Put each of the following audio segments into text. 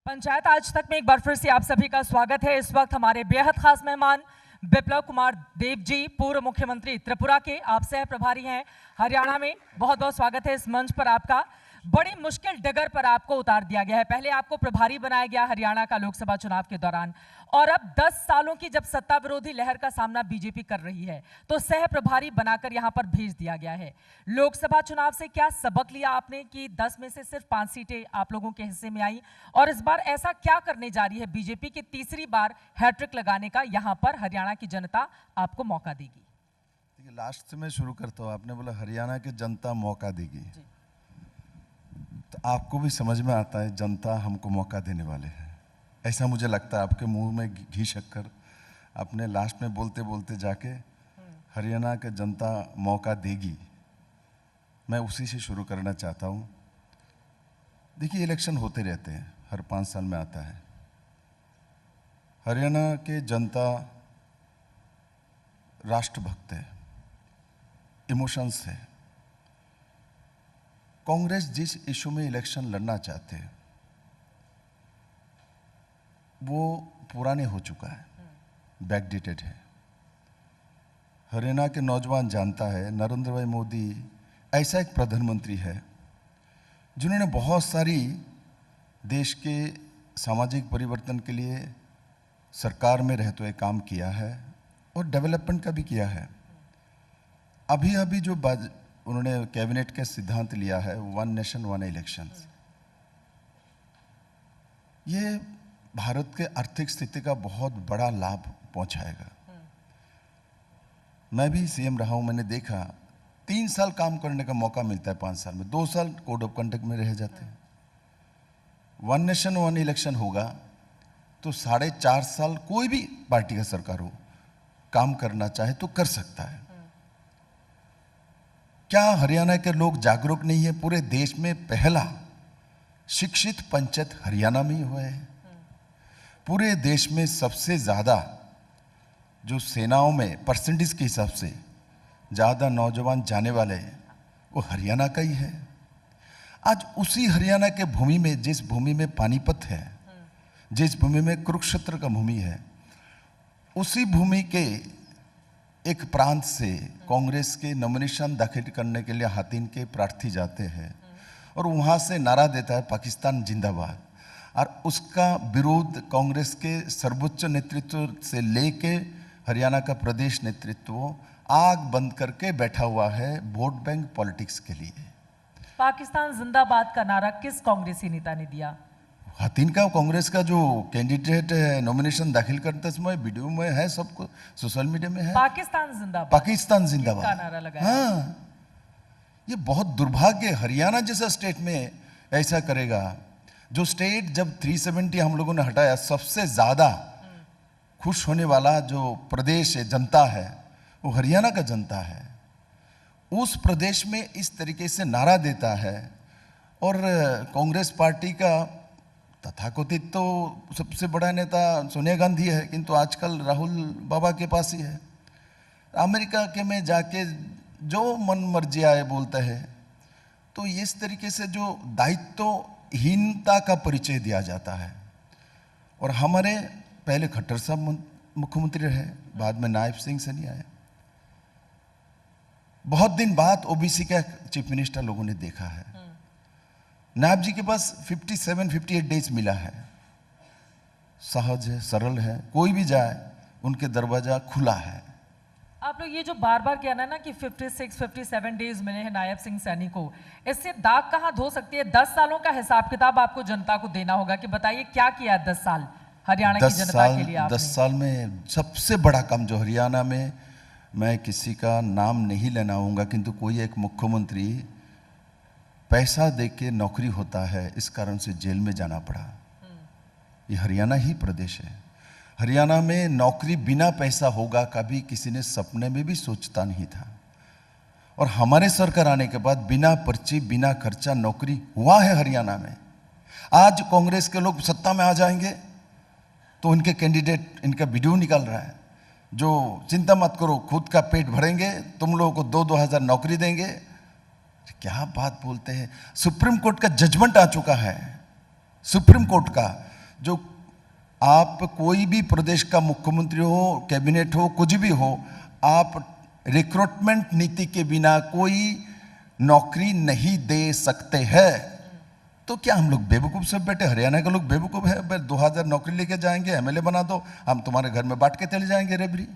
पंचायत आज तक में एक बार फिर से आप सभी का स्वागत है। इस वक्त हमारे बेहद खास मेहमान बिप्लब कुमार देव जी, पूर्व मुख्यमंत्री त्रिपुरा के, आप सह प्रभारी हैं हरियाणा में। बहुत बहुत स्वागत है इस मंच पर आपका। बड़ी मुश्किल डगर पर आपको उतार दिया गया है। पहले आपको प्रभारी बनाया गया हरियाणा का लोकसभा चुनाव के दौरान, और अब 10 सालों की जब सत्ता विरोधी लहर का सामना बीजेपी कर रही है तो सह प्रभारी बनाकर यहां पर भेज दिया गया है। लोकसभा चुनाव से क्या सबक लिया आपने कि 10 में से सिर्फ 5 सीटें आप लोगों के हिस्से में आई, और इस बार ऐसा क्या करने जा रही है बीजेपी की तीसरी बार हैट्रिक लगाने का यहां पर हरियाणा की जनता आपको मौका देगी? देखिए, लास्ट से मैं शुरू करता हूँ। आपने बोला हरियाणा की जनता मौका देगी, तो आपको भी समझ में आता है जनता हमको मौका देने वाले हैं, ऐसा मुझे लगता है। आपके मुंह में घी शक्कर आपने लास्ट में बोलते बोलते जाके हरियाणा के जनता मौका देगी, मैं उसी से शुरू करना चाहता हूँ। देखिए, इलेक्शन होते रहते हैं, हर 5 साल में आता है। हरियाणा के जनता राष्ट्रभक्त है, इमोशंस है। कांग्रेस जिस इशू में इलेक्शन लड़ना चाहते हैं वो पुराने हो चुका है, बैकडेटेड है। हरियाणा के नौजवान जानता है नरेंद्र भाई मोदी ऐसा एक प्रधानमंत्री है जिन्होंने बहुत सारी देश के सामाजिक परिवर्तन के लिए सरकार में रहते हुए काम किया है और डेवलपमेंट का भी किया है। अभी जो उन्होंने कैबिनेट के सिद्धांत लिया है, 1 नेशन 1 इलेक्शंस, ये भारत के आर्थिक स्थिति का बहुत बड़ा लाभ पहुंचाएगा। मैं भी सीएम रहा हूं, मैंने देखा 3 साल काम करने का मौका मिलता है 5 साल में, 2 साल कोड ऑफ कंडक्ट में रह जाते हैं। 1 नेशन 1 इलेक्शन होगा तो 4.5 साल कोई भी पार्टी का सरकार हो, काम करना चाहे तो कर सकता है। क्या हरियाणा के लोग जागरूक नहीं है? पूरे देश में पहला शिक्षित पंचायत हरियाणा में ही हुआ है। पूरे देश में सबसे ज़्यादा जो सेनाओं में परसेंटेज के हिसाब से ज़्यादा नौजवान जाने वाले हैं वो हरियाणा का ही है। आज उसी हरियाणा के भूमि में, जिस भूमि में पानीपत है, जिस भूमि में कुरुक्षेत्र का भूमि है, उसी भूमि के एक प्रांत से कांग्रेस के नॉमिनेशन दाखिल करने के लिए हातिन के प्रार्थी जाते हैं और वहाँ से नारा देता है पाकिस्तान जिंदाबाद, और उसका विरोध कांग्रेस के सर्वोच्च नेतृत्व से लेके हरियाणा का प्रदेश नेतृत्व आग बंद करके बैठा हुआ है वोट बैंक पॉलिटिक्स के लिए। पाकिस्तान जिंदाबाद का नारा किस कांग्रेसी नेता ने दिया? हातिन का, कांग्रेस का जो कैंडिडेट है, नॉमिनेशन दाखिल करते समय वीडियो में है, सबको सोशल मीडिया में है, पाकिस्तान जिंदाबाद, पाकिस्तान जिंदाबाद का नारा लगाया। हाँ, ये बहुत दुर्भाग्य है। हरियाणा जैसा स्टेट में ऐसा करेगा, जो स्टेट जब 370 हम लोगों ने हटाया, सबसे ज्यादा खुश होने वाला जो प्रदेश है, जनता है, वो हरियाणा का जनता है। उस प्रदेश में इस तरीके से नारा देता है, और कांग्रेस पार्टी का तथाकथित तो सबसे बड़ा नेता सोनिया गांधी है, किंतु आजकल राहुल बाबा के पास ही है। अमेरिका के में जाके जो मन मर्जी आए बोलता है। तो इस तरीके से जो दायित्वहीनता का परिचय दिया जाता है। और हमारे पहले खट्टर साहब मुख्यमंत्री रहे, बाद में नायब सिंह सैनी आए। बहुत दिन बाद ओबीसी का चीफ मिनिस्टर लोगों ने देखा है। नायब जी के पास 57-58 डेज मिला है। सहज है, सरल है, कोई भी जाए उनके दरवाजा खुला है। आप लोग ये जो बार बार कहना ना कि 56-57 डेज मिले हैं नायब सिंह सैनी को, इससे दाग कहां धो सकती है? 10 सालों का हिसाब किताब आपको जनता को देना होगा कि बताइए क्या किया 10 साल हरियाणा की जनता के लिए आपने? 10 साल में सबसे बड़ा काम जो हरियाणा में, मैं किसी का नाम नहीं लेना आऊंगा, किंतु कोई एक मुख्यमंत्री पैसा देके नौकरी होता है, इस कारण से जेल में जाना पड़ा। ये हरियाणा ही प्रदेश है। हरियाणा में नौकरी बिना पैसा होगा, कभी किसी ने सपने में भी सोचता नहीं था। और हमारे सरकार आने के बाद बिना पर्ची, बिना खर्चा नौकरी हुआ है हरियाणा में। आज कांग्रेस के लोग सत्ता में आ जाएंगे तो इनके कैंडिडेट इनका वीडियो निकाल रहा है, जो चिंता मत करो, खुद का पेट भरेंगे, तुम लोगों को 2-2 हज़ार नौकरी देंगे। क्या बात बोलते हैं। सुप्रीम कोर्ट का जजमेंट आ चुका है, सुप्रीम कोर्ट का, जो आप कोई भी प्रदेश का मुख्यमंत्री हो, कैबिनेट हो, कुछ भी हो, आप रिक्रूटमेंट नीति के बिना कोई नौकरी नहीं दे सकते हैं। तो क्या हम लोग बेवकूफ सब बैठे? हरियाणा के लोग बेवकूफ है? 2000 नौकरी लेके जाएंगे, एमएलए बना दो, हम तुम्हारे घर में बांट के चले जाएंगे रेबरी।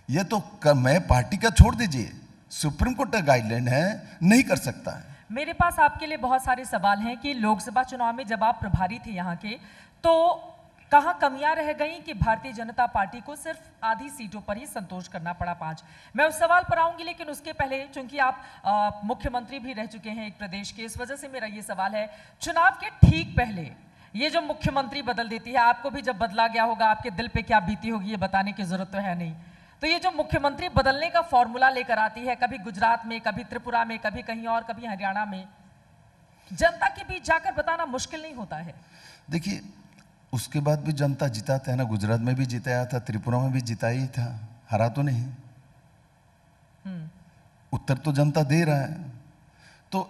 ये तो मैं पार्टी का छोड़ दीजिए, सुप्रीम कोर्ट का गाइडलाइन है, नहीं कर सकता है। मेरे पास आपके लिए बहुत सारे सवाल हैं कि लोकसभा चुनाव में जब आप प्रभारी थे यहाँ के, तो कहाँ कमियां रह गई कि भारतीय जनता पार्टी को सिर्फ आधी सीटों पर ही संतोष करना पड़ा 5? मैं उस सवाल पर आऊंगी, लेकिन उसके पहले चूंकि आप मुख्यमंत्री भी रह चुके हैं एक प्रदेश के, इस वजह से मेरा ये सवाल है, चुनाव के ठीक पहले ये जो मुख्यमंत्री बदल देती है, आपको भी जब बदला गया होगा आपके दिल पे क्या बीती होगी ये बताने की जरूरत तो है नहीं। तो ये जो मुख्यमंत्री बदलने का फॉर्मूला लेकर आती है, कभी गुजरात में, कभी त्रिपुरा में, कभी कहीं और, कभी हरियाणा में, जनता के बीच जाकर बताना मुश्किल नहीं होता है? देखिए, उसके बाद भी जनता जिताता है ना। गुजरात में भी जिताया था, त्रिपुरा में भी जिता ही था, हरा तो नहीं। उत्तर तो जनता दे रहा है। तो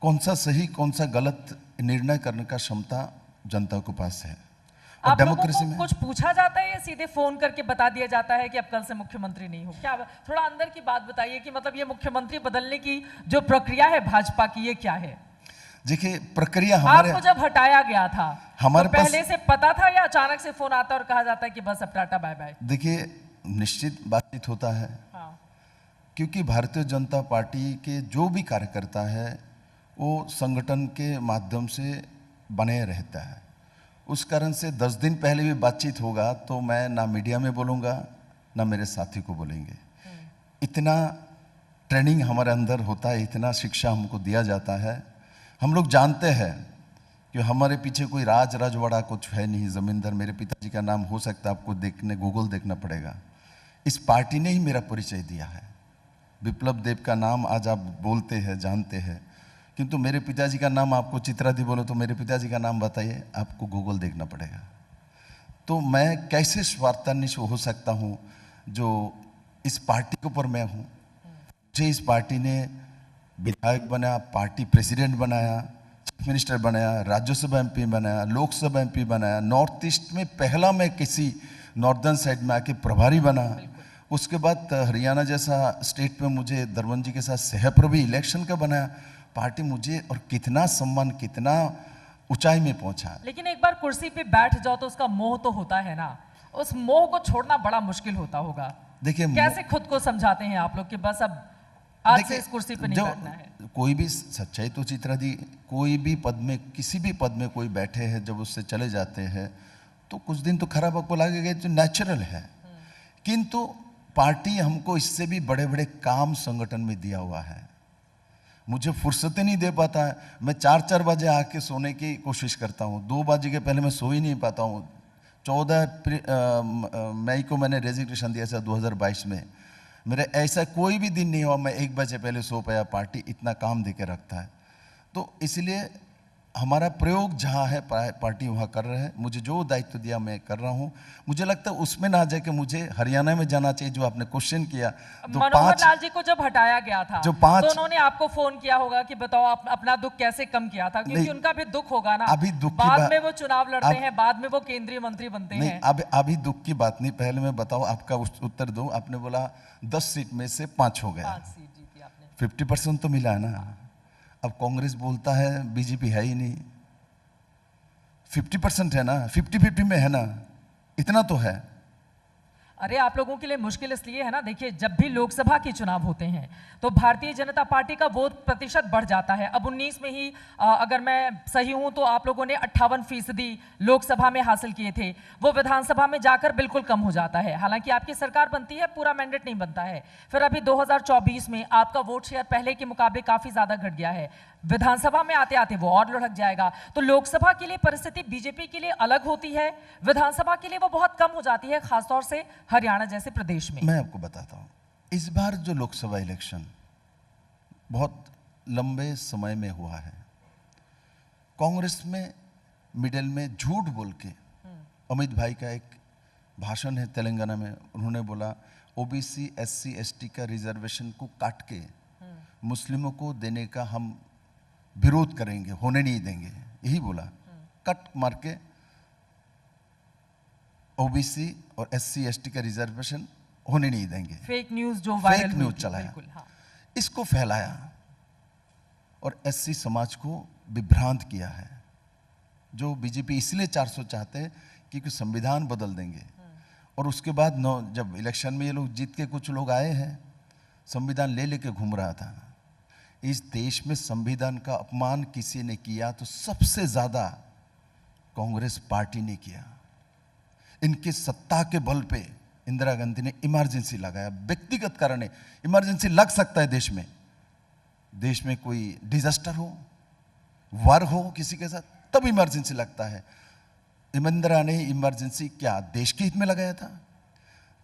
कौन सा सही कौन सा गलत निर्णय करने का क्षमता जनता के पास है। और आप लोगों डेमोक्रेसी को में कुछ पूछा जाता है या सीधे फोन करके बता दिया जाता है कि अब कल से मुख्यमंत्री नहीं हो? क्या थोड़ा अंदर की बात बताइए कि मतलब ये मुख्यमंत्री बदलने की जो प्रक्रिया है भाजपा की, ये क्या है? देखिए, प्रक्रिया हमारे आपको जब हटाया गया था हमारे तो पास पहले से पता था या अचानक से फोन आता और कहा जाता है कि बस अब टाटा बाय बाय? देखिए, निश्चित बातचीत होता है, हाँ। क्योंकि भारतीय जनता पार्टी के जो भी कार्यकर्ता है वो संगठन के माध्यम से बने रहता है। उस कारण से 10 दिन पहले भी बातचीत होगा तो मैं ना मीडिया में बोलूँगा ना मेरे साथी को बोलेंगे। इतना ट्रेनिंग हमारे अंदर होता है, इतना शिक्षा हमको दिया जाता है। हम लोग जानते हैं कि हमारे पीछे कोई राजवाड़ा कुछ है नहीं। जमींदार मेरे पिताजी का नाम हो सकता है, आपको गूगल देखना पड़ेगा। इस पार्टी ने ही मेरा परिचय दिया है। विप्लव देव का नाम आज आप बोलते हैं, जानते हैं, किंतु मेरे पिताजी का नाम आपको चित्रादी बोलो तो मेरे पिताजी का नाम बताइए, आपको गूगल देखना पड़ेगा। तो मैं कैसे स्वार्थान्वित हो सकता हूँ जो इस पार्टी के ऊपर मैं हूँ। मुझे इस पार्टी ने विधायक बनाया, पार्टी प्रेसिडेंट बनाया, चीफ मिनिस्टर बनाया, राज्यसभा एमपी बनाया, लोकसभा एमपी बनाया, नॉर्थ ईस्ट में पहला मैं किसी नॉर्दर्न साइड में आके प्रभारी बना। उसके बाद हरियाणा जैसा स्टेट में मुझे दरवन जी के साथ सहप्रभारी इलेक्शन का बनाया। पार्टी मुझे और कितना सम्मान, कितना ऊंचाई में पहुंचा। लेकिन एक बार कुर्सी पे बैठ जाओ तो उसका मोह तो होता है ना, उस मोह को छोड़ना बड़ा मुश्किल होता होगा। देखिए, कैसे खुद को समझाते हैं आप लोग कि बस अब आज से इस कुर्सी पे नहीं बैठना है? कोई भी सच्चाई तो चित्रा दी, कोई भी पद में, किसी भी पद में कोई बैठे हैं, जब उससे चले जाते हैं तो कुछ दिन तो खराब आपको लगेगा, जो नेचुरल है। किंतु पार्टी हमको इससे भी बड़े बड़े काम संगठन में दिया हुआ है। मुझे फुर्सत ही नहीं दे पाता है। मैं 4 बजे आके सोने की कोशिश करता हूँ, 2 बजे के पहले मैं सो ही नहीं पाता हूँ। 14 मई को मैंने रेजिग्नेशन दिया था 2022 में। मेरे ऐसा कोई भी दिन नहीं हुआ मैं 1 बजे पहले सो पाया। पार्टी इतना काम दे के रखता है। तो इसलिए हमारा प्रयोग जहाँ है पार्टी वहाँ कर रहे हैं। मुझे जो दायित्व दिया मैं कर रहा हूँ। मुझे लगता है उसमें ना जाके मुझे हरियाणा में जाना चाहिए, जो आपने क्वेश्चन किया। मनोहर लाल जी को जब हटाया गया था जो 5 तो उन्होंने आपको फोन किया होगा कि बताओ आप अपना दुख कैसे कम किया था, क्योंकि उनका भी दुख होगा ना। अभी दुख की बाद में वो चुनाव लड़ते हैं, बाद में वो केंद्रीय मंत्री बनते हैं। अभी दुख की बात नहीं, पहले मैं बताओ आपका उत्तर दूं। आपने बोला 10 सीट में से 5 हो गया, 5 सीट जीती आपने, 50% तो मिला है ना। अब कांग्रेस बोलता है बीजेपी है ही नहीं, 50% है ना, 50-50 में है ना, इतना तो है। अरे आप लोगों के लिए मुश्किल इसलिए है ना, देखिए जब भी लोकसभा के चुनाव होते हैं तो भारतीय जनता पार्टी का वोट प्रतिशत बढ़ जाता है। अब 19 में ही अगर मैं सही हूं तो आप लोगों ने 58% लोकसभा में हासिल किए थे, वो विधानसभा में जाकर बिल्कुल कम हो जाता है। हालांकि आपकी सरकार बनती है, पूरा मैंडेट नहीं बनता है। फिर अभी 2024 में आपका वोट शेयर पहले के मुकाबले काफी ज्यादा घट गया है, विधानसभा में आते आते वो और लुढ़क जाएगा। तो लोकसभा के लिए परिस्थिति बीजेपी के लिए अलग होती है, विधानसभा के लिए वो बहुत कम हो जाती है, खासतौर से हरियाणा जैसे प्रदेश में। मैं आपको बताता हूं, इस बार जो लोकसभा इलेक्शन बहुत लंबे समय में हुआ है, कांग्रेस में मिडिल में झूठ बोल के, अमित भाई का एक भाषण है तेलंगाना में, उन्होंने बोला ओबीसी एससी एसटी का रिजर्वेशन को काट के मुस्लिमों को देने का हम विरोध करेंगे, होने नहीं देंगे, यही बोला। कट मार के ओबीसी और SC ST का रिजर्वेशन होने नहीं देंगे। फेक न्यूज जो वायरल फेक हुई न्यूज थी, चलाया, बिल्कुल, हाँ। इसको फैलाया और SC समाज को विभ्रांत किया है। जो बीजेपी इसलिए 400 चाहते हैं क्योंकि संविधान बदल देंगे, और उसके बाद जब इलेक्शन में ये लोग जीत के कुछ लोग आए हैं, संविधान ले लेके घूम रहा था। इस देश में संविधान का अपमान किसी ने किया तो सबसे ज्यादा कांग्रेस पार्टी ने किया। इनकी सत्ता के बल पे इंदिरा गांधी ने इमरजेंसी लगाया, व्यक्तिगत कारण है। इमरजेंसी लग सकता है देश में कोई डिजास्टर हो, वार हो किसी के साथ, तब इमरजेंसी लगता है। इंदिरा ने इमरजेंसी क्या देश के हित में लगाया था,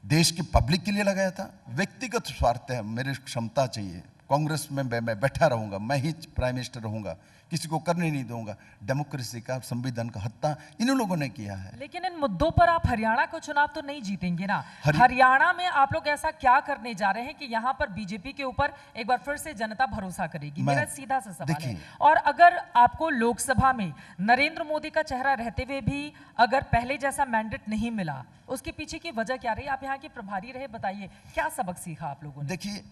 देश की पब्लिक के लिए लगाया था? व्यक्तिगत स्वार्थ है, मेरे क्षमता चाहिए, कांग्रेस में मैं बैठा रहूंगा, मैं ही प्राइम मिनिस्टर रहूंगा, किसी को करने नहीं दूंगा। डेमोक्रेसी का, संविधान का हत्या इन लोगों ने किया है। लेकिन इन मुद्दों पर आप हरियाणा को चुनाव तो नहीं जीतेंगे ना। हरियाणा में आप लोग ऐसा क्या करने जा रहे हैं कि यहाँ पर बीजेपी के ऊपर एक बार फिर से जनता भरोसा करेगी? मेरा सीधा सा सवाल है। और अगर आपको लोकसभा में नरेंद्र मोदी का चेहरा रहते हुए भी अगर पहले जैसा मैंडेट नहीं मिला, उसके पीछे की वजह क्या रही? आप यहाँ के प्रभारी रहे, बताइए क्या सबक सीखा आप लोगों ने? देखिए,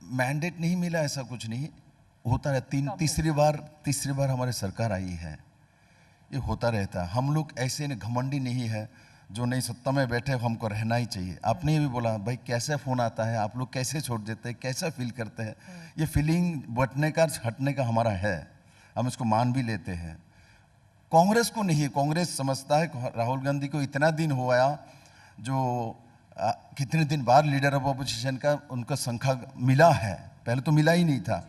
मैंडेट नहीं मिला ऐसा कुछ नहीं होता है। तीसरी बार हमारी सरकार आई है, ये होता रहता है। हम लोग ऐसे घमंडी नहीं है जो नहीं सत्ता में बैठे हमको रहना ही चाहिए। आपने ये भी बोला भाई कैसे फोन आता है, आप लोग कैसे छोड़ देते हैं, कैसा फील करते हैं, ये फीलिंग बटने का हटने का हमारा है, हम इसको मान भी लेते हैं। कांग्रेस को नहीं है, कांग्रेस समझता है राहुल गांधी को इतना दिन हुआ जो कितने दिन बाद लीडर ऑफ अपोजिशन का उनका संख्या मिला है, पहले तो मिला ही नहीं था।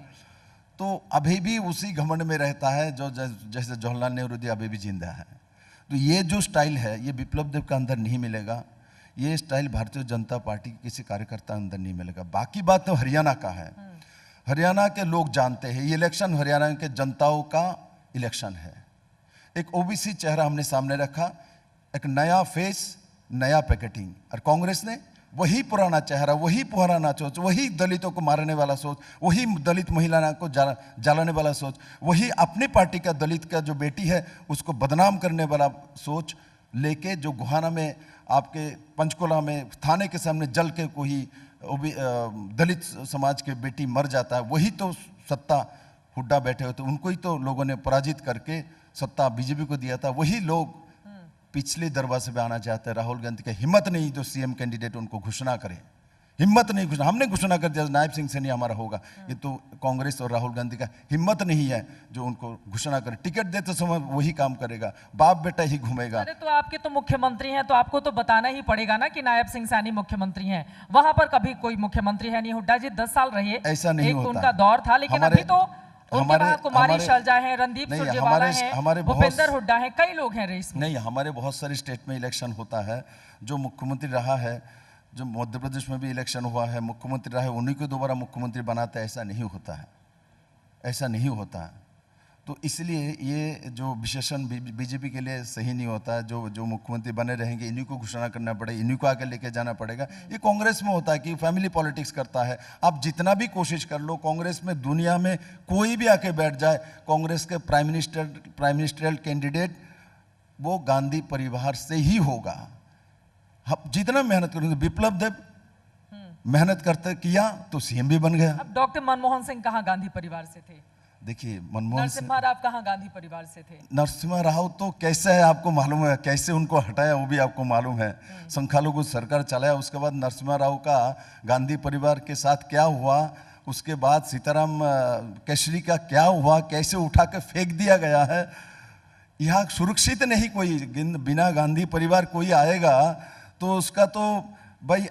तो अभी भी उसी घमंड में रहता है जो जैसे जवाहरलाल नेहरू जी अभी भी जिंदा है। तो ये जो स्टाइल है ये विप्लव देव का अंदर नहीं मिलेगा, ये स्टाइल भारतीय जनता पार्टी के किसी कार्यकर्ता अंदर नहीं मिलेगा। बाकी बात तो हरियाणा का है, हरियाणा के लोग जानते हैं ये इलेक्शन हरियाणा के जनताओं का इलेक्शन है। एक ओबीसी चेहरा हमने सामने रखा, एक नया फेस, नया पैकेटिंग, और कांग्रेस ने वही पुराना चेहरा, वही पुराना सोच, वही दलितों को मारने वाला सोच, वही दलित महिला को जलाने वाला सोच, वही अपनी पार्टी का दलित का जो बेटी है उसको बदनाम करने वाला सोच लेके, जो गुहाना में आपके पंचकुला में थाने के सामने जल के कोई दलित समाज के बेटी मर जाता है, वही तो सत्ता हुड्डा बैठे हुए थे, उनको ही तो लोगों ने पराजित करके सत्ता बीजेपी को दिया था। वही लोग पिछले दरवाजे पे आना चाहते हैं। राहुल गांधी का हिम्मत नहीं जो सीएम कैंडिडेट उनको घोषणा करे, हिम्मत नहीं घोषणा, हमने घोषणा कर दिया नायब सिंह से नहीं हमारा होगा, ये तो कांग्रेस और राहुल गांधी का हिम्मत नहीं है जो उनको घोषणा करे। टिकट देते समय वही काम करेगा, बाप बेटा ही घूमेगा। अरे तो आपके तो मुख्यमंत्री हैं, तो आपको तो बताना ही पड़ेगा ना कि नायब सिंह सैनी मुख्यमंत्री हैं। वहां पर कभी कोई मुख्यमंत्री है नहीं, हुड्डा जी 10 साल रहे, ऐसा नहीं होता, उनका दौर था, लेकिन अभी तो कुमारी शैलजा हैं, रणदीप सुरजेवाला हैं, भूपेंद्र हुड्डा हैं, कई लोग हैं रेस में। नहीं, हमारे बहुत सारे स्टेट में इलेक्शन होता है, जो मुख्यमंत्री रहा है, जो मध्य प्रदेश में भी इलेक्शन हुआ है, मुख्यमंत्री रहा है, उन्हीं को दोबारा मुख्यमंत्री बनाते हैं, ऐसा नहीं होता है, ऐसा नहीं होता है। तो इसलिए ये जो विशेषण बीजेपी के लिए सही नहीं होता है। जो मुख्यमंत्री बने रहेंगे इन्हीं को घोषणा करना पड़ेगा, इन्हीं को आगे लेके जाना पड़ेगा। ये कांग्रेस में होता है कि फैमिली पॉलिटिक्स करता है। आप जितना भी कोशिश कर लो, कांग्रेस में दुनिया में कोई भी आके बैठ जाए, कांग्रेस के प्राइम मिनिस्टरियल कैंडिडेट वो गांधी परिवार से ही होगा। हम जितना मेहनत करेंगे, विप्लव देव मेहनत करते किया तो सीएम भी बन गया। अब डॉक्टर मनमोहन सिंह कहाँ गांधी परिवार से थे? देखिए, मनमोहन सिंह, नरसिम्हा राव कहाँ गांधी परिवार से थे? नरसिम्हा राव तो कैसे है आपको मालूम है, कैसे उनको हटाया वो भी आपको मालूम है। संख्यालघु को सरकार चलाया, उसके बाद नरसिम्हा राव का गांधी परिवार के साथ क्या हुआ, उसके बाद सीताराम केसरी का क्या हुआ, कैसे उठा के फेंक दिया गया है। यहाँ सुरक्षित नहीं कोई, बिना गांधी परिवार कोई आएगा तो उसका तो भाई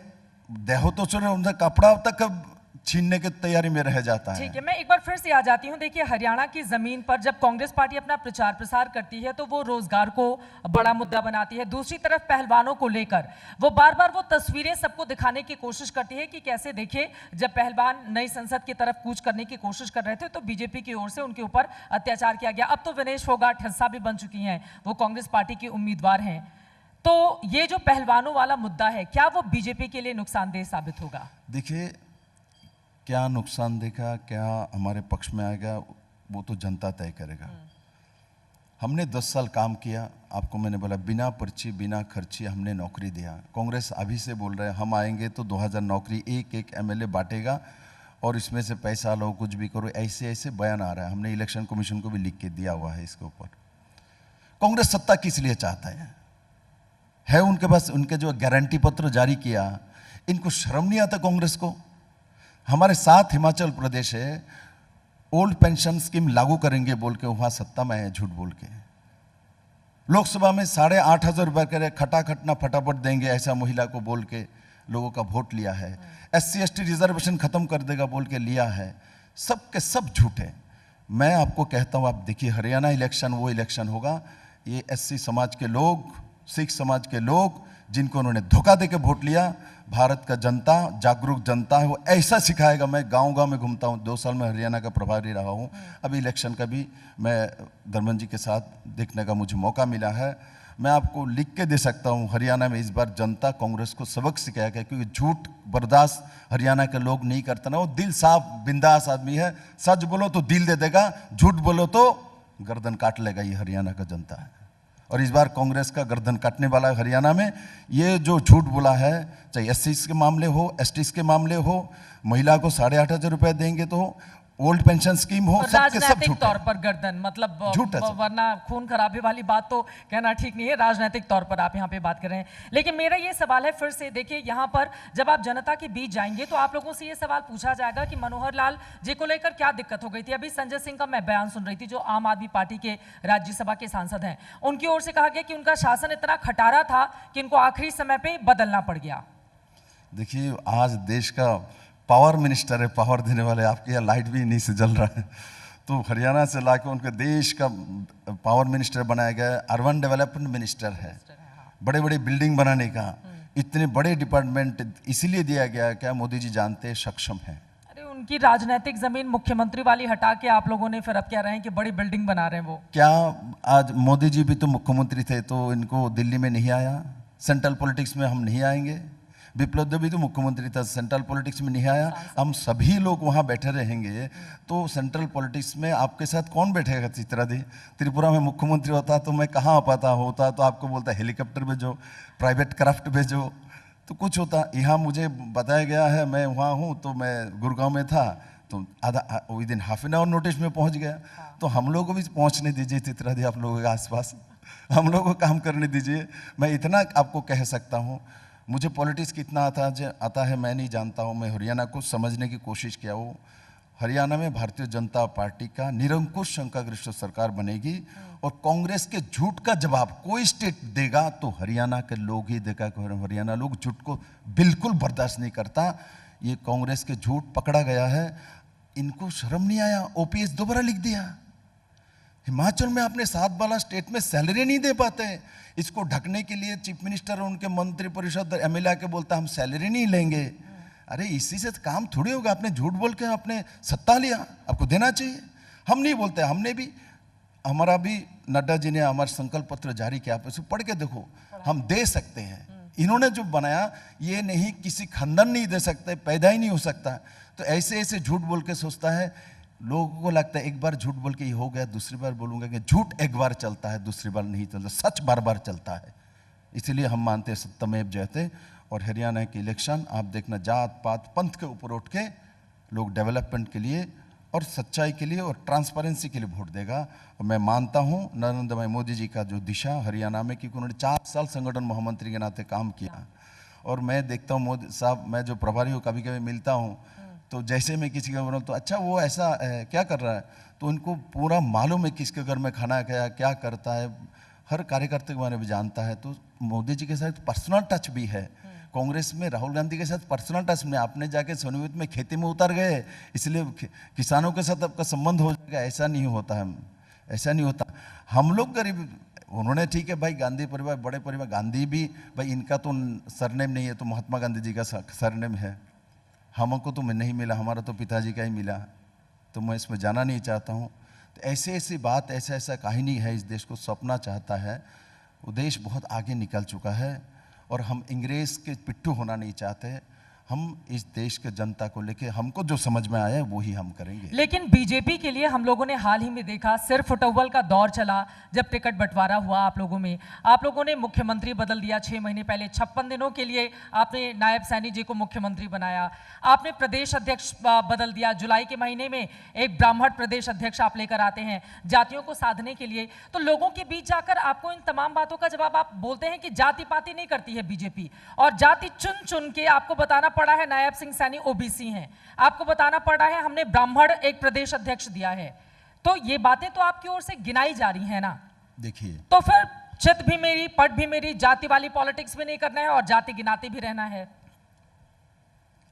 देहो तो चलो, उनका कपड़ा तक छीनने की तैयारी में रह जाता है। ठीक है, मैं एक बार फिर से आ जाती हूँ। देखिए, हरियाणा की जमीन पर जब कांग्रेस पार्टी अपना प्रचार प्रसार करती है तो वो रोजगार को बड़ा मुद्दा बनाती है, दूसरी तरफ पहलवानों को लेकर वो बार बार वो तस्वीरें सबको दिखाने की कोशिश करती है कि कैसे देखिए जब पहलवान नई संसद की तरफ कूच करने की कोशिश कर रहे थे तो बीजेपी की ओर से उनके ऊपर अत्याचार किया गया। अब तो विनेश फोगाट हिस्सा भी बन चुकी हैं, वो कांग्रेस पार्टी की उम्मीदवार हैं। तो ये जो पहलवानों वाला मुद्दा है, क्या वो बीजेपी के लिए नुकसानदेह साबित होगा? देखिए, क्या नुकसान देगा, क्या हमारे पक्ष में आएगा, वो तो जनता तय करेगा। हमने 10 साल काम किया, आपको मैंने बोला बिना पर्ची बिना खर्ची हमने नौकरी दिया। कांग्रेस अभी से बोल रहे हैं हम आएंगे तो 2000 नौकरी एक एक एमएलए बांटेगा और इसमें से पैसा लो कुछ भी करो, ऐसे ऐसे बयान आ रहा है। हमने इलेक्शन कमीशन को भी लिख के दिया हुआ है इसके ऊपर। कांग्रेस सत्ता किस लिए चाहता है उनके पास, उनके जो गारंटी पत्र जारी किया, इनको शर्म नहीं आता कांग्रेस को? हमारे साथ हिमाचल प्रदेश है, ओल्ड पेंशन स्कीम लागू करेंगे बोल के वहां सत्ता में है, झूठ बोल के। लोकसभा में 8,500 रुपए करे खटाखटना फटाफट देंगे ऐसा महिला को बोल के लोगों का वोट लिया है। SC ST रिजर्वेशन खत्म कर देगा बोल के लिया है। सब के सब झूठ है। मैं आपको कहता हूं, आप देखिए हरियाणा इलेक्शन वो इलेक्शन होगा, ये SC समाज के लोग, सिख समाज के लोग जिनको उन्होंने धोखा देके वोट लिया, भारत का जनता जागरूक जनता है, वो ऐसा सिखाएगा। मैं गांव-गांव में घूमता हूं, 2 साल में हरियाणा का प्रभारी रहा हूं। अभी इलेक्शन का भी मैं धर्मेंद्र जी के साथ देखने का मुझे मौका मिला है। मैं आपको लिख के दे सकता हूं, हरियाणा में इस बार जनता कांग्रेस को सबक सिखाएगा, क्योंकि झूठ बर्दाश्त हरियाणा के लोग नहीं करते ना। वो दिल साफ बिंदास आदमी है, सच बोलो तो दिल दे देगा, झूठ बोलो तो गर्दन काट लेगा। ये हरियाणा का जनता है और इस बार कांग्रेस का गर्दन काटने वाला है हरियाणा में। ये जो झूठ बोला है, चाहे SC के मामले हो, ST के मामले हो, महिला को 8,500 रुपए देंगे तो ओल्ड पेंशन स्कीम हो, सबके सब राजनीतिक झूठ तौर है। पर गर्दन मतलब झूठ है सब। वरना खून खराबे वाली बात तो कहना ठीक नहीं है। राजनीतिक तौर पर आप यहाँ पे बात कर रहे हैं, लेकिन मेरा ये सवाल है फिर से, देखिए यहाँ पर जब आप जनता के बीच जाएंगे तो आप लोगों से ये सवाल पूछा जाएगा कि मनोहर लाल जी को लेकर क्या दिक्कत हो गई थी। अभी संजय सिंह का मैं बयान सुन रही थी, जो आम आदमी पार्टी के राज्यसभा के सांसद हैं, उनकी ओर से कहा गया कि उनका शासन इतना खटारा था कि इनको आखिरी समय पे बदलना पड़ गया। देखिए आज देश का पावर मिनिस्टर है, पावर देने वाले, आपके यहाँ लाइट भी नहीं से जल रहा है, तो हरियाणा से लाके उनके देश का पावर मिनिस्टर बनाया गया है। अर्बन डेवलपमेंट मिनिस्टर है, बड़े बड़े बिल्डिंग बनाने का, इतने बड़े डिपार्टमेंट इसीलिए दिया गया है। क्या मोदी जी जानते हैं सक्षम है। अरे उनकी राजनीतिक जमीन मुख्यमंत्री वाली हटा के आप लोगों ने फिर अब कह रहे हैं कि बड़ी बिल्डिंग बना रहे हैं वो। क्या आज मोदी जी भी तो मुख्यमंत्री थे, तो इनको दिल्ली में नहीं आया? सेंट्रल पॉलिटिक्स में हम नहीं आएंगे? विप्लव देव भी तो मुख्यमंत्री था, सेंट्रल पॉलिटिक्स में नहीं आया? हम सभी लोग वहाँ बैठे रहेंगे तो सेंट्रल पॉलिटिक्स में आपके साथ कौन बैठेगा? चित्रा दी त्रिपुरा में मुख्यमंत्री होता तो मैं कहाँ आ पाता, होता तो आपको बोलता हेलीकॉप्टर भेजो, प्राइवेट क्राफ्ट भेजो, तो कुछ होता। यहाँ मुझे बताया गया है, मैं वहाँ हूँ तो मैं गुड़गांव में था, तो आधा with in half an hour notice में पहुँच गया। तो हम लोग को भी पहुँचने दीजिए चित्रा दी, आप लोगों के आसपास हम लोग को काम करने दीजिए। मैं इतना आपको कह सकता हूँ, मुझे पॉलिटिक्स कितना आता है मैं नहीं जानता हूँ। मैं हरियाणा को समझने की कोशिश किया हूँ। हरियाणा में भारतीय जनता पार्टी का निरंकुश शंकाग्रस्त सरकार बनेगी और कांग्रेस के झूठ का जवाब कोई स्टेट देगा तो हरियाणा के लोग ही देगा। हरियाणा लोग झूठ को बिल्कुल बर्दाश्त नहीं करता। ये कांग्रेस के झूठ पकड़ा गया है, इनको शर्म नहीं आया। OPS दोबारा लिख दिया। हिमाचल में अपने 7 वाला स्टेट में सैलरी नहीं दे पाते, इसको ढकने के लिए चीफ मिनिस्टर और उनके मंत्री परिषद MLA के बोलता हम सैलरी नहीं लेंगे। अरे इसी से तो काम थोड़ी होगा। आपने झूठ बोल के आपने सत्ता लिया, आपको देना चाहिए। हम नहीं बोलते, हमने भी, हमारा भी नड्डा जी ने हमारा संकल्प पत्र जारी किया, आप इसे पढ़ के देखो, हम दे सकते हैं। इन्होंने जो बनाया ये नहीं, किसी खानदान नहीं दे सकते, पैदा ही नहीं हो सकता। तो ऐसे ऐसे झूठ बोल के सोचता है, लोगों को लगता है एक बार झूठ बोल के ये हो गया, दूसरी बार बोलूंगा कि झूठ एक बार चलता है, दूसरी बार नहीं चलता, सच बार बार चलता है। इसलिए हम मानते हैं सत्यमेव जयते। और हरियाणा के इलेक्शन आप देखना, जात पात पंथ के ऊपर उठ के लोग डेवलपमेंट के लिए और सच्चाई के लिए और ट्रांसपेरेंसी के लिए वोट देगा। और मैं मानता हूँ नरेंद्र भाई मोदी जी का जो दिशा हरियाणा में, क्योंकि उन्होंने 4 साल संगठन महामंत्री के नाते काम किया। और मैं देखता हूँ मोदी साहब, मैं जो प्रभारी हूँ कभी कभी मिलता हूँ, तो जैसे मैं किसी का बोलूँ तो अच्छा वो ऐसा क्या कर रहा है, तो उनको पूरा मालूम है किसके घर में खाना खाया, क्या करता है, हर कार्यकर्ता के बारे में जानता है। तो मोदी जी के साथ पर्सनल टच भी है। कांग्रेस में राहुल गांधी के साथ पर्सनल टच में, आपने जाके सोनीपत में खेती में उतर गए इसलिए किसानों के साथ आपका संबंध हो जाएगा, ऐसा नहीं होता है, ऐसा नहीं होता। हम लोग गरीब, उन्होंने ठीक है भाई गांधी परिवार बड़े परिवार, गांधी भी भाई इनका तो सरनेम नहीं है, तो महात्मा गांधी जी का सरनेम है। हमको तो नहीं मिला, हमारा तो पिताजी का ही मिला, तो मैं इसमें जाना नहीं चाहता हूँ। तो ऐसे ऐसी बात, ऐसा ऐसा कहानी है, इस देश को सपना चाहता है। वो देश बहुत आगे निकल चुका है और हम अंग्रेज़ के पिट्ठू होना नहीं चाहते। हम इस देश के जनता को लेके हमको जो समझ में आया है वो ही हम करेंगे। लेकिन बीजेपी के लिए हम लोगों ने हाल ही में देखा, सिर फुटअव्वल का दौर चला जब टिकट बंटवारा हुआ आप लोगों में। आप लोगों ने मुख्यमंत्री बदल दिया 6 महीने पहले, 56 दिनों के लिए आपने नायब सैनी जी को मुख्यमंत्री बनाया। आपने प्रदेश अध्यक्ष बदल दिया, जुलाई के महीने में एक ब्राह्मण प्रदेश अध्यक्ष आप लेकर आते हैं जातियों को साधने के लिए। तो लोगों के बीच जाकर आपको इन तमाम बातों का जवाब आप बोलते हैं कि जाति पाति नहीं करती है बीजेपी, और जाति चुन चुन के आपको बताना पड़ा है नायब सिंह सैनी ओबीसी हैं, आपको बताना पड़ा है हमने ब्राह्मण एक प्रदेश अध्यक्ष दिया है। तो ये बातें तो आपकी ओर से गिनाई जा रही है ना। देखिए, तो फिर चित भी मेरी पट भी मेरी, जाति वाली पॉलिटिक्स भी नहीं करना है और जाति गिनाते भी रहना है।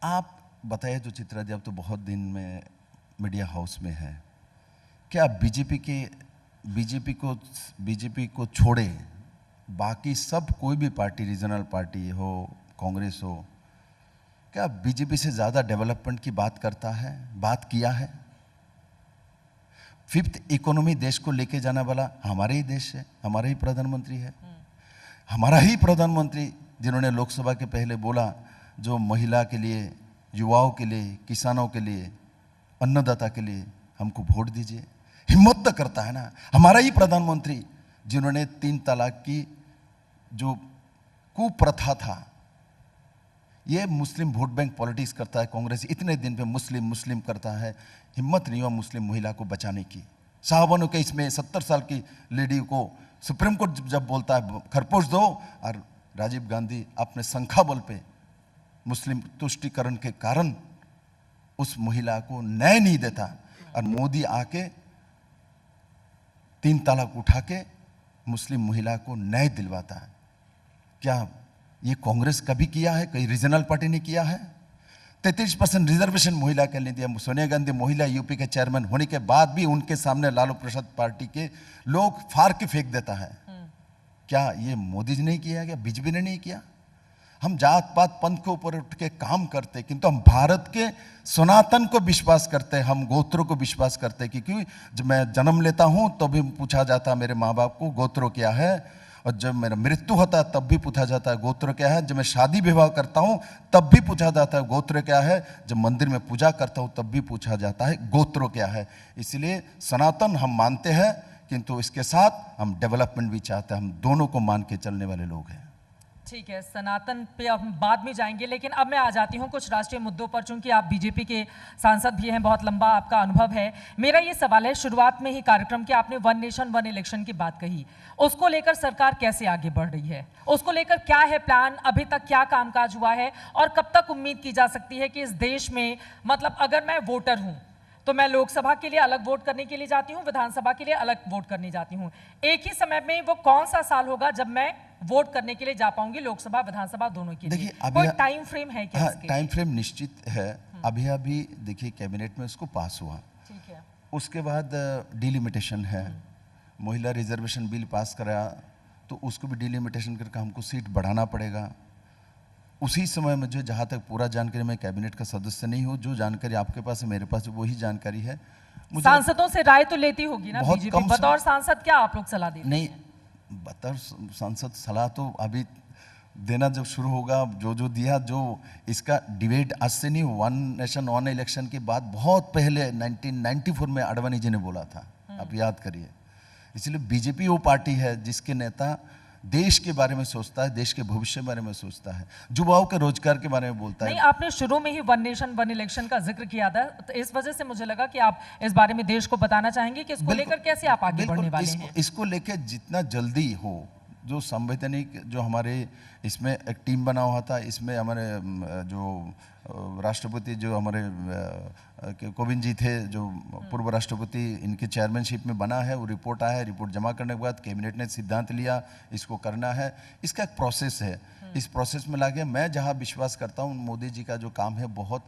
आप बताइए, जो चित्रा जी अब तो बहुत दिन में मीडिया हाउस में है, क्या बीजेपी को छोड़े बाकी सब कोई भी पार्टी, रीजनल पार्टी हो, कांग्रेस हो, क्या बीजेपी से ज्यादा डेवलपमेंट की बात करता है, बात किया है? 5th इकोनॉमी देश को लेके जाने वाला हमारे ही देश है, हमारा ही प्रधानमंत्री है। हमारा ही प्रधानमंत्री जिन्होंने लोकसभा के पहले बोला, जो महिला के लिए, युवाओं के लिए, किसानों के लिए, अन्नदाता के लिए हमको वोट दीजिए, हिम्मत तो करता है ना। हमारा ही प्रधानमंत्री जिन्होंने 3 तलाक की जो कुप्रथा था, ये मुस्लिम वोट बैंक पॉलिटिक्स करता है कांग्रेस, इतने दिन पे मुस्लिम करता है, हिम्मत नहीं हुआ मुस्लिम महिला को बचाने की। साहबानों के इसमें 70 साल की लेडी को सुप्रीम कोर्ट जब बोलता है खरपोश दो, और राजीव गांधी अपने संख्याबल पे मुस्लिम तुष्टिकरण के कारण उस महिला को न्याय नहीं देता, और मोदी आके 3 तलाक उठा के मुस्लिम महिला को न्याय दिलवाता है। क्या ये कांग्रेस कभी किया है? कई रीजनल पार्टी ने किया है? 33% रिजर्वेशन महिला के लिए दिया। सोनिया गांधी महिला यूपी के चेयरमैन होने के बाद भी उनके सामने लालू प्रसाद पार्टी के लोग फाड़ के फेंक देता है। क्या ये मोदी जी ने किया? क्या बीजेपी ने नहीं किया? हम जात पात पंथ के ऊपर उठ के काम करते, किंतु हम भारत के सनातन को विश्वास करते, हम गोत्रों को विश्वास करते। क्योंकि जब मैं जन्म लेता हूं तो भी पूछा जाता है मेरे माँ बाप को गोत्रों क्या है, और जब मेरा मृत्यु होता है तब भी पूछा जाता है गोत्र क्या है। जब मैं शादी विवाह करता हूं तब भी पूछा जाता है गोत्र क्या है। जब मंदिर में पूजा करता हूं तब भी पूछा जाता है गोत्र क्या है। इसलिए सनातन हम मानते हैं, किंतु इसके साथ हम डेवलपमेंट भी चाहते हैं। हम दोनों को मान के चलने वाले लोग हैं। ठीक है, सनातन पे अब हम बाद में जाएंगे, लेकिन अब मैं आ जाती हूँ कुछ राष्ट्रीय मुद्दों पर। चूंकि आप बीजेपी के सांसद भी हैं, बहुत लंबा आपका अनुभव है। मेरा ये सवाल है, शुरुआत में ही कार्यक्रम के आपने 1 नेशन 1 इलेक्शन की बात कही, उसको लेकर सरकार कैसे आगे बढ़ रही है? उसको लेकर क्या है प्लान? अभी तक क्या कामकाज हुआ है, और कब तक उम्मीद की जा सकती है कि इस देश में, मतलब अगर मैं वोटर हूँ तो मैं लोकसभा के लिए अलग वोट करने के लिए जाती हूँ, विधानसभा के लिए अलग वोट करने जाती हूँ, एक ही समय में वो कौन सा साल होगा जब मैं वोट करने के लिए जा पाऊंगी, लोकसभा विधानसभा दोनों के लिए? कोई टाइम फ्रेम है क्या? टाइम फ्रेम निश्चित है। अभी देखिए कैबिनेट में उसको पास हुआ, ठीक है। उसके बाद डिलिमिटेशन है। महिला रिजर्वेशन बिल पास कराया तो उसको भी डिलिमिटेशन करके हमको सीट बढ़ाना पड़ेगा। उसी समय मुझे, जहाँ तक पूरा जानकारी, मैं कैबिनेट का सदस्य नहीं हूँ, जो जानकारी आपके पास है मेरे पास वही जानकारी है। सांसदों से राय तो लेती होगी ना बीजेपी? बतौर सांसद क्या आप लोग सलाह देते हैं? नहीं, बतौर सांसद सलाह तो अभी देना जब शुरू होगा, जो दिया, जो इसका डिबेट आज से नहीं, 1 नेशन 1 इलेक्शन की बात बहुत पहले 1994 में आडवाणी जी ने बोला था, आप याद करिए। इसलिए बीजेपी वो पार्टी है जिसके नेता देश के बारे में सोचता है, देश के भविष्य के बारे में सोचता है, युवाओं के रोजगार के बारे में बोलता है। नहीं, आपने शुरू में ही 1 नेशन 1 इलेक्शन का जिक्र किया था, तो इस वजह से मुझे लगा कि आप इस बारे में देश को बताना चाहेंगे कि इसको लेकर कैसे आप आगे बढ़ने वाले हैं। इसको लेकर जितना जल्दी हो, जो संवैधानिक, जो हमारे इसमें एक टीम बना हुआ था, इसमें हमारे जो राष्ट्रपति, जो हमारे कोविंद जी थे, जो पूर्व राष्ट्रपति, इनके चेयरमैनशिप में बना है, वो रिपोर्ट आया है। रिपोर्ट जमा करने के बाद कैबिनेट ने सिद्धांत लिया, इसको करना है। इसका एक प्रोसेस है, इस प्रोसेस में लाके मैं जहाँ विश्वास करता हूँ, मोदी जी का जो काम है बहुत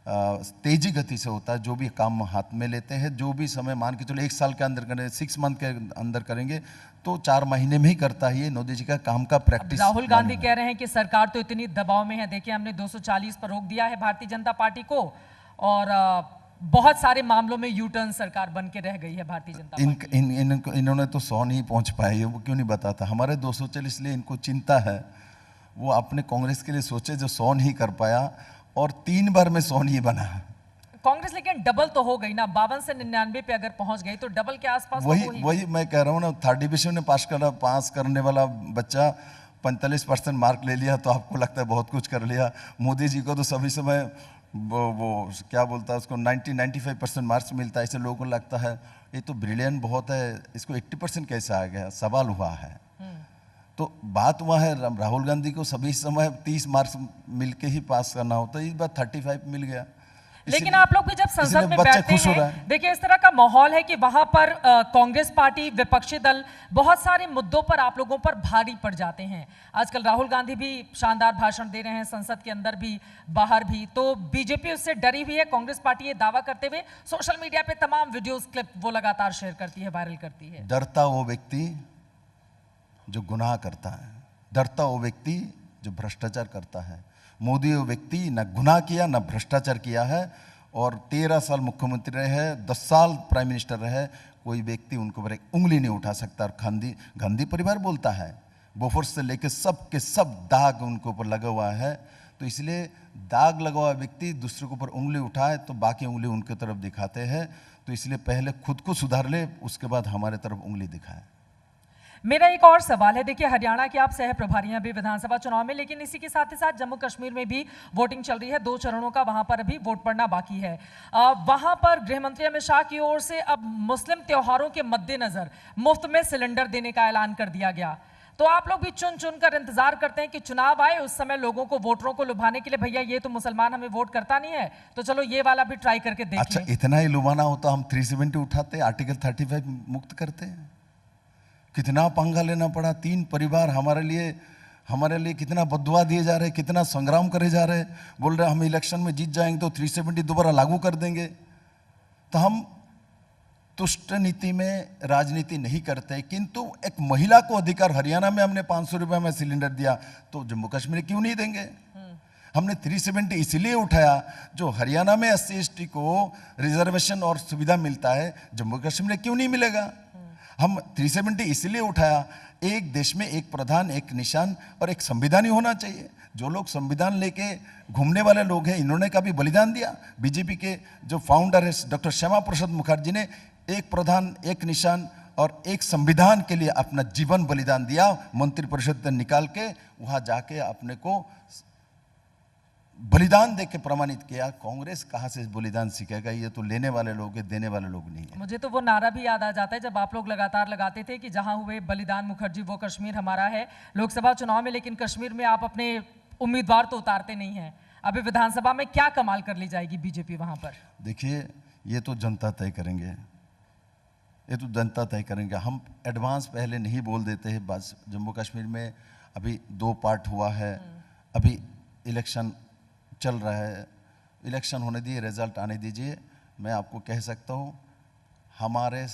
तेजी गति से होता है। जो भी काम हाथ में लेते हैं, जो भी समय मान के चलो 1 साल के अंदर करें, 6 मंथ के अंदर करेंगे तो 4 महीने में ही करता है। ये मोदी जी का काम का प्रैक्टिस। राहुल गांधी कह रहे हैं कि सरकार तो इतनी दबाव में है, देखिए हमने 240 पर रोक दिया है भारतीय जनता पार्टी को, और बहुत सारे मामलों में यू टर्न सरकार बन के रह गई है भारतीय जनता पार्टी। इन्होंने तो 100 नहीं पहुंच पाए, वो क्यों नहीं बताता? हमारे 240, इसलिए इनको चिंता है। वो अपने कांग्रेस के लिए सोचे, जो 100 नहीं कर पाया और 3 बार मैं सोनी बना। कांग्रेस लेकिन डबल तो हो गई ना, 52 से 99 पे अगर पहुंच गई तो डबल के आसपास तो हो ही वही मैं कह रहा हूँ ना, थर्ड डिविजन में पास करने वाला बच्चा 45% मार्क ले लिया तो आपको लगता है बहुत कुछ कर लिया। मोदी जी को तो सभी समय वो क्या बोलता है उसको 90-95% मार्क्स मिलता है, ऐसे लोगों को लगता है ये तो ब्रिलियंट बहुत है, इसको 80% कैसे आ गया, सवाल हुआ है। तो बात हुआ है राहुल गांधी को सभी समय 30 मार्क्स मिलके ही पास करना होता है, इस बार 35 मिल गया। लेकिन आप लोग भी जब संसद में बच्चे बैठते खुश हो रहा हैं, है। देखिए इस तरह का माहौल है कि वहां पर कांग्रेस पार्टी, विपक्षी दल बहुत सारे मुद्दों पर आप लोगों पर भारी पड़ जाते हैं। आजकल राहुल गांधी भी शानदार भाषण दे रहे हैं, संसद के अंदर भी बाहर भी, तो बीजेपी उससे डरी हुई है। कांग्रेस पार्टी ये दावा करते हुए सोशल मीडिया पे तमाम वीडियोस क्लिप वो लगातार शेयर करती है, वायरल करती है। डरता वो व्यक्ति जो गुनाह करता है, डरता वो व्यक्ति जो भ्रष्टाचार करता है। मोदी वो व्यक्ति न गुनाह किया न भ्रष्टाचार किया है, और 13 साल मुख्यमंत्री रहे, 10 साल प्राइम मिनिस्टर रहे, कोई व्यक्ति उनके ऊपर एक उंगली नहीं उठा सकता। और गांधी परिवार बोलता है, बोफोर्स से लेकर सब के सब दाग उनके ऊपर लगा हुआ है, तो इसलिए दाग लगा हुआ व्यक्ति दूसरे के ऊपर उंगली उठाए तो बाकी उंगली उनके तरफ दिखाते हैं। तो इसलिए पहले खुद को सुधार ले, उसके बाद हमारे तरफ उंगली दिखाए। मेरा एक और सवाल है, देखिए हरियाणा के आप सह प्रभारी हैं अभी विधानसभा चुनाव में, लेकिन इसी के साथ ही साथ जम्मू कश्मीर में भी वोटिंग चल रही है, 2 चरणों का वहां पर अभी वोट पड़ना बाकी है। वहां पर गृह मंत्री अमित शाह की ओर से अब मुस्लिम त्योहारों के मद्देनजर मुफ्त में सिलेंडर देने का ऐलान कर दिया गया। तो आप लोग भी चुन चुन कर इंतजार करते हैं कि चुनाव आए, उस समय लोगों को, वोटरों को लुभाने के लिए, भैया ये तो मुसलमान हमें वोट करता नहीं है तो चलो ये वाला भी ट्राई करके देख अच्छा, लें। इतना ही लुभाना होता हम 370 उठाते, आर्टिकल 35 मुक्त करते हैं। कितना पंगा लेना पड़ा, 3 परिवार हमारे लिए कितना बददुआ दिए जा रहे, कितना संग्राम करे जा रहे, बोल रहे हम इलेक्शन में जीत जाएंगे तो 370 दोबारा लागू कर देंगे। तो हम तुष्ट नीति में राजनीति नहीं करते, किंतु एक महिला को अधिकार, हरियाणा में हमने 500 रुपये में सिलेंडर दिया तो जम्मू कश्मीर क्यों नहीं देंगे? हमने 370 इसलिए उठाया, जो हरियाणा में SC/ST को रिजर्वेशन और सुविधा मिलता है, जम्मू कश्मीर में क्यों नहीं मिलेगा? हम 370 इसलिए उठाया, एक देश में एक प्रधान, एक निशान और एक संविधान ही होना चाहिए। जो लोग संविधान लेके घूमने वाले लोग हैं, इन्होंने कभी बलिदान दिया? बीजेपी के जो फाउंडर है डॉक्टर श्यामा प्रसाद मुखर्जी ने एक प्रधान, एक निशान और एक संविधान के लिए अपना जीवन बलिदान दिया। मंत्रिपरिषद निकाल के वहां जाके अपने को बलिदान देके प्रमाणित किया। कांग्रेस कहां से बलिदान सीखेगा? ये तो लेने वाले लोग हैं, देने वाले लोग नहीं है। मुझे तो वो नारा भी याद आ जाता है जब आप लोग लगातार लगाते थे कि जहां हुए बलिदान मुखर्जी वो कश्मीर हमारा है, लोकसभा चुनाव में। लेकिन कश्मीर में आप अपने उम्मीदवार तो उतारते नहीं हैं। अभी विधानसभा में क्या कमाल कर ली जाएगी बीजेपी वहां पर? देखिए, ये तो जनता तय करेंगे, ये तो जनता तय करेंगे। हम एडवांस पहले नहीं बोल देते हैं। बस जम्मू कश्मीर में अभी 2 पार्ट हुआ है, अभी इलेक्शन चल रहा है, इलेक्शन होने दिए, रिजल्ट आने दीजिए। मैं आपको कह सकता हूँ हमारे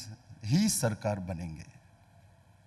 ही सरकार बनेंगे,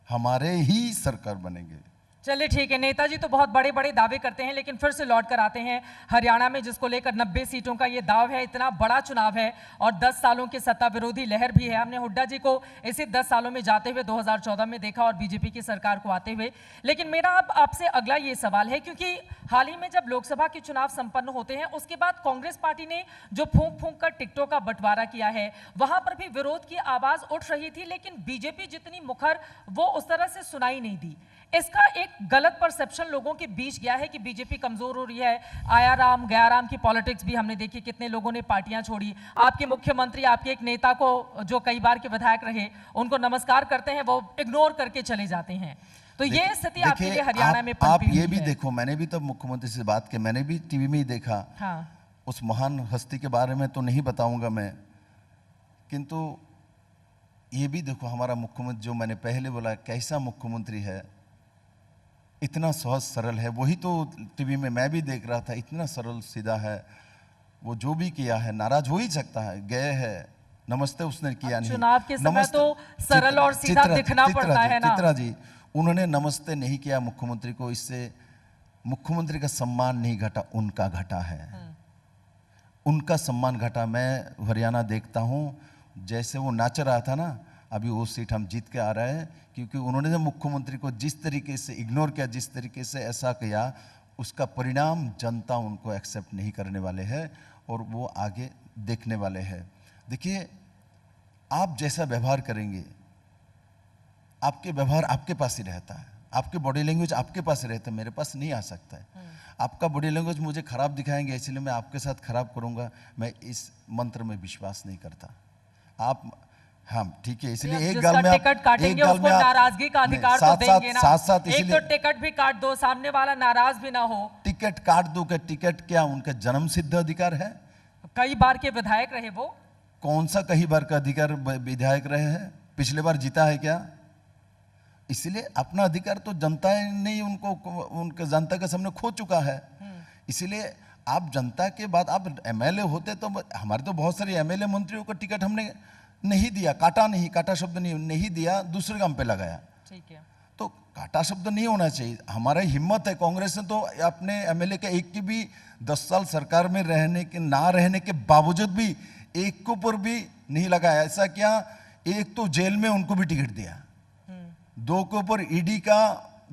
हमारे ही सरकार बनेंगे। चलिए ठीक है, नेताजी तो बहुत बड़े बड़े दावे करते हैं, लेकिन फिर से लौट कर आते हैं हरियाणा में, जिसको लेकर 90 सीटों का ये दाव है। इतना बड़ा चुनाव है और 10 सालों की सत्ता विरोधी लहर भी है। हमने हुड्डा जी को इसी 10 सालों में जाते हुए 2014 में देखा और बीजेपी की सरकार को आते हुए। लेकिन मेरा अब आपसे अगला ये सवाल है, क्योंकि हाल ही में जब लोकसभा के चुनाव संपन्न होते हैं, उसके बाद कांग्रेस पार्टी ने जो फूंक फूंक कर टिकटों का बंटवारा किया है, वहां पर भी विरोध की आवाज उठ रही थी, लेकिन बीजेपी जितनी मुखर वो उस तरह से सुनाई नहीं दी। इसका एक गलत परसेप्शन लोगों के बीच गया है कि बीजेपी कमजोर हो रही है। आया राम गया राम की पॉलिटिक्स भी हमने देखी, कितने लोगों ने पार्टियां छोड़ी। आपके मुख्यमंत्री आपके एक नेता को, जो कई बार के विधायक रहे, उनको नमस्कार करते हैं, वो इग्नोर करके चले जाते हैं। तो ये स्थिति आपके लिए हरियाणा में आप ये भी देखो, मैंने भी तब मुख्यमंत्री से बात की, मैंने भी टीवी में ही देखा। हाँ। उस महान हस्ती के बारे में तो नहीं बताऊंगा मैं, किंतु ये भी देखो हमारा मुख्यमंत्री, जो मैंने पहले बोला कैसा मुख्यमंत्री है, इतना सहज सरल है। वही तो टीवी में मैं भी देख रहा था, इतना सरल सीधा है। वो जो भी किया है, नाराज हो ही सकता है, गए है, नमस्ते उसने किया नहीं। चुनाव के समय तो सरल और सीधा दिखना पड़ता है ना। चित्रा जी, उन्होंने नमस्ते नहीं किया मुख्यमंत्री को, इससे मुख्यमंत्री का सम्मान नहीं घटा, उनका घटा है, उनका सम्मान घटा। मैं हरियाणा देखता हूँ, जैसे वो नाच रहा था ना, अभी वो सीट हम जीत के आ रहे हैं, क्योंकि उन्होंने मुख्यमंत्री को जिस तरीके से इग्नोर किया, जिस तरीके से ऐसा किया, उसका परिणाम जनता उनको एक्सेप्ट नहीं करने वाले हैं और वो आगे देखने वाले हैं। देखिए, आप जैसा व्यवहार करेंगे, आपके व्यवहार आपके पास ही रहता है, आपके बॉडी लैंग्वेज आपके पास ही रहता है, मेरे पास नहीं आ सकता है। आपका बॉडी लैंग्वेज मुझे खराब दिखाएंगे, इसलिए मैं आपके साथ खराब करूंगा, मैं इस मंत्र में विश्वास नहीं करता। आप, हाँ ठीक है, इसलिए एक गाल में आप टिकट काटेंगे उसको नाराजगी का अधिकार तो देंगे ना। साथ एक तो टिकट भी काट दो, सामने वाला नाराज भी ना हो। टिकट काट दो क्या? टिकट क्या उनका जन्म सिद्ध अधिकार है? कई बार के विधायक रहे वो। कौन सा कई बार का अधिकार विधायक रहे हैं? पिछले बार जीता है क्या? इसलिए अपना अधिकार तो जनता ने उनको उनके जनता के सामने खो चुका है। इसलिए आप जनता के बाद आप एमएलए होते तो, हमारे तो बहुत सारे एमएलए मंत्रियों को टिकट हमने नहीं दिया, काटा शब्द नहीं दिया, दूसरे काम पे लगाया। ठीक है, तो काटा शब्द नहीं होना चाहिए। हमारा हिम्मत है, कांग्रेस ने तो अपने एमएलए के एक की भी 10 साल सरकार में रहने के ना रहने के बावजूद भी एक के ऊपर भी नहीं लगाया। ऐसा क्या, एक तो जेल में उनको भी टिकट दिया, 2 के ऊपर ईडी का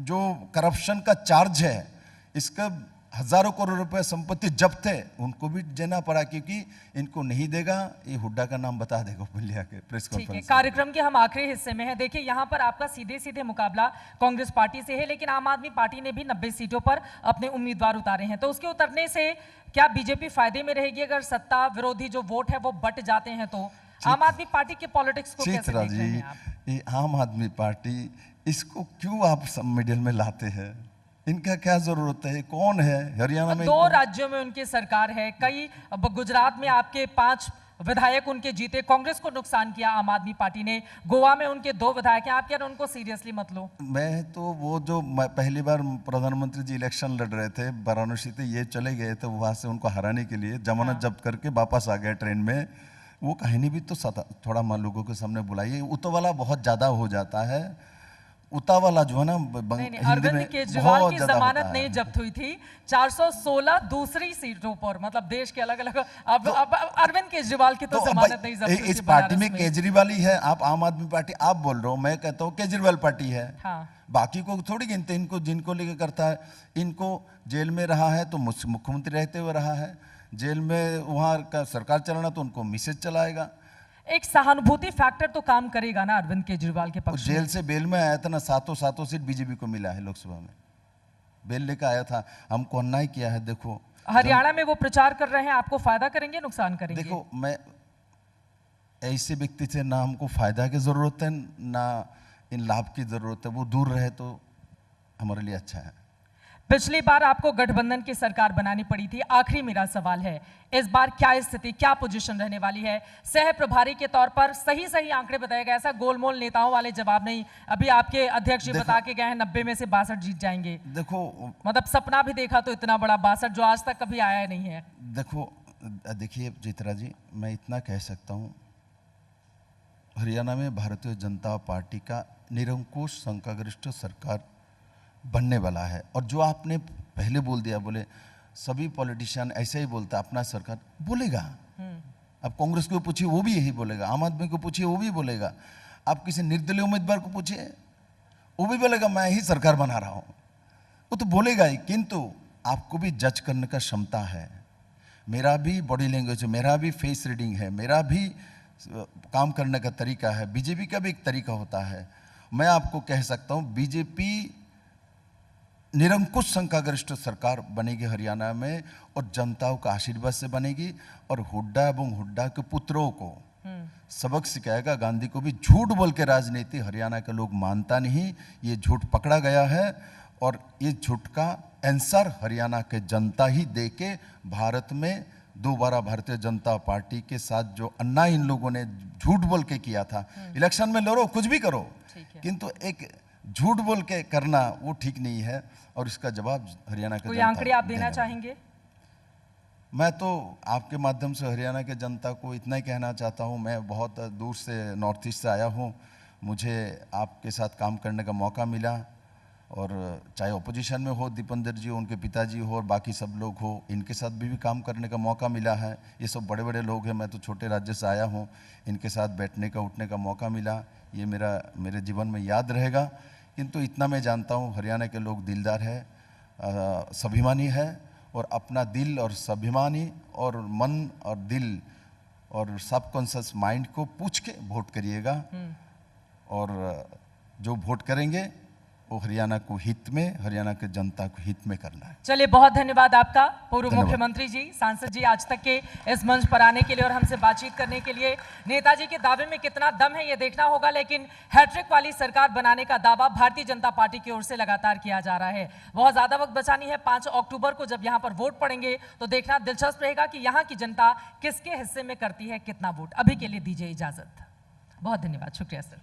जो करप्शन का चार्ज है, इसका हजारों करोड़ रुपए संपत्ति जब्त है, उनको भी देना पड़ा, क्योंकि इनको नहीं देगा, ये हुड्डा का नाम बता देगा लिया के प्रेस ठीक है। कॉन्फ्रेंस। कार्यक्रम के हम आखिरी हिस्से में हैं। देखिए, यहाँ पर आपका सीधे सीधे मुकाबला कांग्रेस पार्टी से है, लेकिन आम आदमी पार्टी ने भी 90 सीटों पर अपने उम्मीदवार उतारे हैं। तो उसके उतरने से क्या बीजेपी फायदे में रहेगी? अगर सत्ता विरोधी जो वोट है वो बट जाते हैं तो आम आदमी पार्टी के पॉलिटिक्स को कैसे देख रहे हैं आप? ये आम आदमी पार्टी, इसको क्यों आप सब मिडिल में लाते हैं? इनका क्या जरूरत है? कौन है हरियाणा में? 2 राज्यों में उनकी सरकार है। कई, अब गुजरात में आपके 5 विधायक उनके जीते, कांग्रेस को नुकसान किया आम आदमी पार्टी ने। गोवा में उनके 2 विधायक हैं। आप क्या उनको सीरियसली मत लो? मैं तो वो जो पहली बार प्रधानमंत्री जी इलेक्शन लड़ रहे थे वाराणसी से, ये चले गए थे वहां से उनको हराने के लिए, जमानत जब्त करके वापस आ गए ट्रेन में। वो कहानी भी तो थोड़ा लोगों के सामने बुलाइए। उतावला बहुत ज्यादा हो जाता है। उतावला जो है ना, नहीं, अरविंद केजरीवाल की जमानत नहीं जब्त हुई थी 416 दूसरी सीटों पर, मतलब देश के अलग अलग। अब अरविंद केजरीवाल की तो जमानत नहीं जब्त हुई। इस पार्टी में केजरीवाल ही है। आप आम आदमी पार्टी आप बोल रहे हो, मैं कहता हूँ केजरीवाल पार्टी है। हाँ। बाकी को थोड़ी गिनते, इनको जिनको लेकर करता है। इनको जेल में रहा है तो मुख्यमंत्री रहते हुए रहा है, जेल में वहां का सरकार चलाना तो उनको मिसेज चलाएगा। एक सहानुभूति फैक्टर तो काम करेगा ना अरविंद केजरीवाल के पक्ष में। जेल से बेल में आया था ना, सातों सीट बीजेपी को मिला है लोकसभा में, बेल लेकर आया था। हमको अन्याय किया है। देखो, हरियाणा में वो प्रचार कर रहे हैं, आपको फायदा करेंगे नुकसान करेंगे? देखो, मैं ऐसे व्यक्ति से ना हमको फायदा की जरूरत है ना इन लाभ की जरूरत है। वो दूर रहे तो हमारे लिए अच्छा है। पिछली बार आपको गठबंधन की सरकार बनानी पड़ी थी। आखिरी मेरा सवाल है, इस बार क्या स्थिति, क्या पोजीशन रहने वाली है? सह प्रभारी के तौर पर सही आंकड़े बताए गए, ऐसा गोलमोल नेताओं वाले जवाब नहीं। अभी आपके अध्यक्ष जी बता के गए हैं 90 में से 62 जीत जाएंगे। देखो, मतलब सपना भी देखा तो इतना बड़ा 62 जो आज तक कभी आया नहीं है। देखिए चित्रा जी, मैं इतना कह सकता हूँ, हरियाणा में भारतीय जनता पार्टी का निरंकुश संख्यागरिष्ठ सरकार बनने वाला है। और जो आपने पहले बोल दिया, बोले सभी पॉलिटिशियन ऐसे ही बोलता, अपना सरकार बोलेगा। अब कांग्रेस को पूछिए वो भी यही बोलेगा, आम आदमी को पूछिए वो भी बोलेगा, आप किसी निर्दलीय उम्मीदवार को पूछिए वो भी बोलेगा मैं ही सरकार बना रहा हूं। वो तो बोलेगा ही, किंतु आपको भी जज करने का क्षमता है। मेरा भी बॉडी लैंग्वेज है, मेरा भी फेस रीडिंग है, मेरा भी काम करने का तरीका है, बीजेपी का भी एक तरीका होता है। मैं आपको कह सकता हूं, बीजेपी निरंकुश संख्यागरिष्ठ सरकार बनेगी हरियाणा में, और जनताओं का आशीर्वाद से बनेगी। और हुड्डा एवं हुड्डा के पुत्रों को सबक सिखाएगा। गांधी को भी झूठ बोल के राजनीति हरियाणा के लोग मानता नहीं, ये झूठ पकड़ा गया है। और ये झूठ का आंसर हरियाणा के जनता ही दे के भारत में दोबारा भारतीय जनता पार्टी के साथ जो अन्याय इन लोगों ने झूठ बोल के किया था, इलेक्शन में लड़ो कुछ भी करो, किंतु एक झूठ बोल के करना वो ठीक नहीं है। और इसका जवाब हरियाणा के कोई आंकड़े आप देना चाहेंगे? मैं तो आपके माध्यम से हरियाणा के जनता को इतना ही कहना चाहता हूं, मैं बहुत दूर से नॉर्थ ईस्ट से आया हूं, मुझे आपके साथ काम करने का मौका मिला। और चाहे ओपोजिशन में हो दीपेंद्र जी, उनके पिताजी हो और बाकी सब लोग हो, इनके साथ भी काम करने का मौका मिला है। ये सब बड़े बड़े लोग हैं, मैं तो छोटे राज्य से आया हूँ, इनके साथ बैठने का उठने का मौका मिला, ये मेरे जीवन में याद रहेगा। किंतु इतना मैं जानता हूँ, हरियाणा के लोग दिलदार है स्वाभिमानी है और अपना दिल और स्वाभिमानी और मन और दिल और सबकॉन्शियस माइंड को पूछ के वोट करिएगा। और जो वोट करेंगे वो हरियाणा को हित में, हरियाणा के जनता को हित में करना है। चलिए, बहुत धन्यवाद आपका पूर्व धन्यवाद। मुख्यमंत्री जी, सांसद जी, आज तक के इस मंच पर आने के लिए और हमसे बातचीत करने के लिए। नेताजी के दावे में कितना दम है ये देखना होगा, लेकिन हैट्रिक वाली सरकार बनाने का दावा भारतीय जनता पार्टी की ओर से लगातार किया जा रहा है। बहुत ज्यादा वक्त बचा नहीं है, 5 अक्टूबर को जब यहाँ पर वोट पड़ेंगे तो देखना दिलचस्प रहेगा कि यहाँ की जनता किसके हिस्से में करती है कितना वोट। अभी के लिए दीजिए इजाजत। बहुत धन्यवाद, शुक्रिया सर।